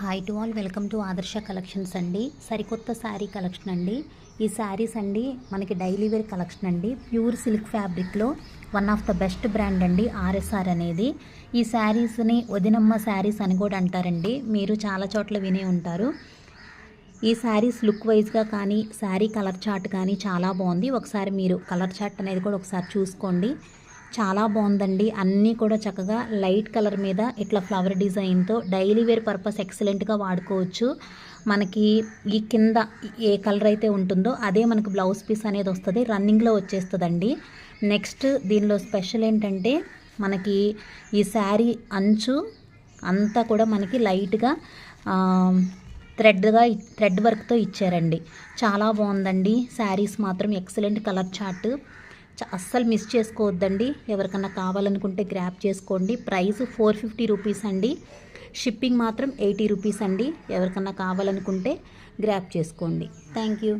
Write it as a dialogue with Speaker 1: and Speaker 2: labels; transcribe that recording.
Speaker 1: Hi to all, welcome to ఆదర్శ collections అండి. సరికొత్త శారీ కలెక్షన్ అండి. ఈ శారీస్ అండి మనకి డైలీ వేర్ కలెక్షన్ అండి. ప్యూర్ సిల్క్ ఫ్యాబ్రిక్లో one of the best brand అండి ఆర్ఎస్ఆర్ అనేది. ఈ శారీస్ని వదినమ్మ శారీస్ అని కూడా అంటారండి. మీరు చాలా చోట్ల వినే ఉంటారు. ఈ శారీస్ లుక్ వైజ్గా కానీ శారీ కలర్ చార్ట్ కానీ చాలా బాగుంది. ఒకసారి మీరు కలర్ చార్ట్ అనేది కూడా ఒకసారి చూసుకోండి. చాలా బాగుందండి. అన్నీ కూడా చక్కగా లైట్ కలర్ మీద ఇట్లా ఫ్లవర్ డిజైన్తో డైలీ వేర్ పర్పస్ ఎక్సలెంట్గా వాడుకోవచ్చు. మనకి ఈ కింద ఏ కలర్ అయితే ఉంటుందో అదే మనకు బ్లౌజ్ పీస్ అనేది వస్తుంది, రన్నింగ్లో వచ్చేస్తుందండి. నెక్స్ట్ దీనిలో స్పెషల్ ఏంటంటే మనకి ఈ శారీ అంచు అంతా కూడా మనకి లైట్గా థ్రెడ్ వర్క్తో ఇచ్చారండి. చాలా బాగుందండి. శారీస్ మాత్రం ఎక్సలెంట్ కలర్ చార్ట్, అస్సలు మిస్ చేసుకోవద్దండి. ఎవరికన్నా కావాలనుకుంటే గ్రాప్ చేసుకోండి. ప్రైస్ 450 రూపీస్ అండి. షిప్పింగ్ మాత్రం 80 రూపీస్ అండి. ఎవరికన్నా కావాలనుకుంటే గ్రాప్ చేసుకోండి. Thank you.